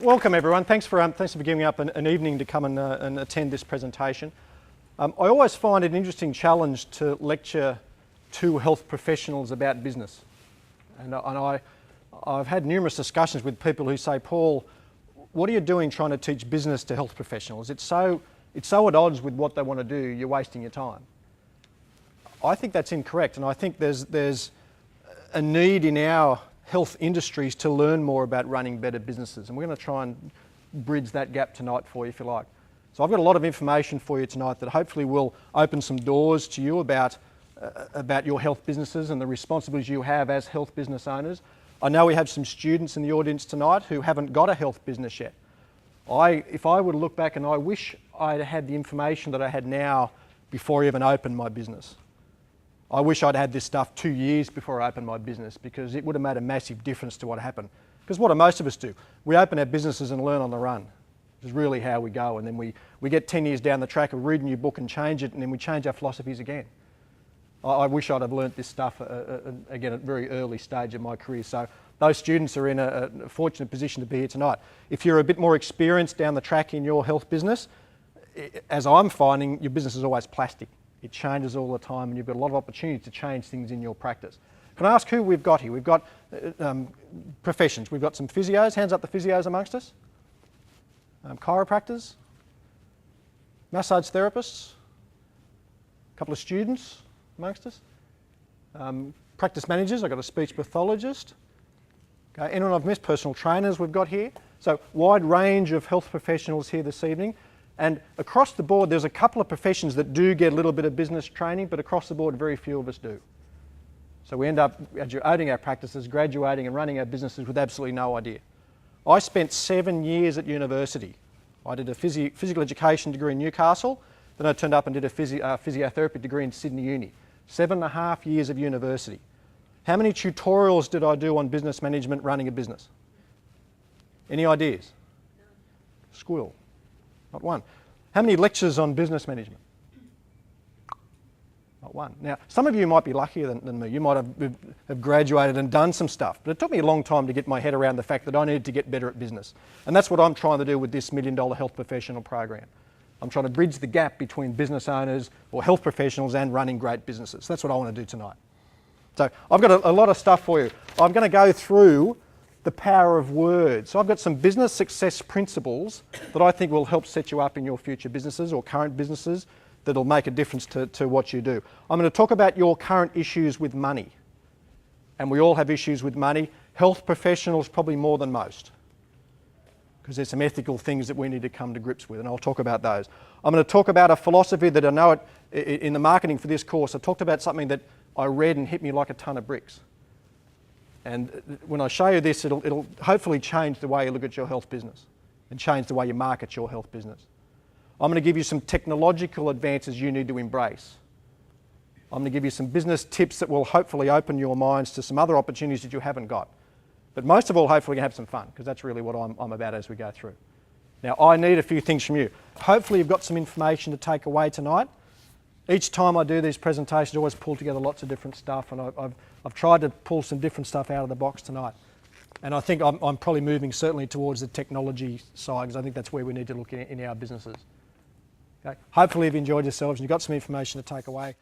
Welcome everyone. Thanks for giving up an evening to come and attend this presentation. I always find it an interesting challenge to lecture to health professionals about business, and I've had numerous discussions with people who say, Paul, what are you doing trying to teach business to health professionals? It's so at odds with what they want to do. You're wasting your time. I think that's incorrect, and I think there's a need in our health industries to learn more about running better businesses, and we're going to try and bridge that gap tonight for you, if you like. So I've got a lot of information for you tonight that hopefully will open some doors to you about your health businesses and the responsibilities you have as health business owners. I know we have some students in the audience tonight who haven't got a health business yet. If I were to look back, and I wish I'd had the information that I had now before I even opened my business. I wish I'd had this stuff 2 years before I opened my business, because it would have made a massive difference to what happened. Because what do most of us do? We open our businesses and learn on the run, which is really how we go. And then we get 10 years down the track of reading your book and change it, and then we change our philosophies again. I wish I'd have learnt this stuff again at a very early stage of my career. So those students are in a fortunate position to be here tonight. If you're a bit more experienced down the track in your health business, as I'm finding, your business is always plastic. It changes all the time, and you've got a lot of opportunity to change things in your practice. Can I ask who we've got here? We've got professions. We've got some physios. Hands up the physios amongst us. Chiropractors. Massage therapists. A couple of students amongst us. Practice managers. I've got a speech pathologist. Okay. Anyone I've missed? Personal trainers we've got here. So wide range of health professionals here this evening. And across the board, there's a couple of professions that do get a little bit of business training, but across the board, very few of us do. So we end up owning our practices, graduating and running our businesses with absolutely no idea. I spent 7 years at university. I did a physical education degree in Newcastle, then I turned up and did a physiotherapy degree in Sydney Uni. 7.5 years of university. How many tutorials did I do on business management running a business? Any ideas? Squill. Not one. How many lectures on business management? Not one. Now, some of you might be luckier than me. You might have graduated and done some stuff, but it took me a long time to get my head around the fact that I needed to get better at business. And that's what I'm trying to do with this $1 Million Health Professional Program. I'm trying to bridge the gap between business owners or health professionals and running great businesses. That's what I want to do tonight. So I've got a lot of stuff for you. I'm going to go through the power of words. So I've got some business success principles that I think will help set you up in your future businesses or current businesses that'll make a difference to what you do. I'm going to talk about your current issues with money. And we all have issues with money. Health professionals probably more than most, because there's some ethical things that we need to come to grips with, and I'll talk about those. I'm going to talk about a philosophy that I know in the marketing for this course. I talked about something that I read and hit me like a ton of bricks. And when I show you this, it'll hopefully change the way you look at your health business and change the way you market your health business. I'm going to give you some technological advances you need to embrace. I'm going to give you some business tips that will hopefully open your minds to some other opportunities that you haven't got. But most of all, hopefully you have some fun, because that's really what I'm about as we go through. Now, I need a few things from you. Hopefully you've got some information to take away tonight. Each time I do these presentations, I always pull together lots of different stuff, and I've tried to pull some different stuff out of the box tonight. And I think I'm probably moving certainly towards the technology side, because I think that's where we need to look in our businesses. Okay? Hopefully you've enjoyed yourselves and you've got some information to take away.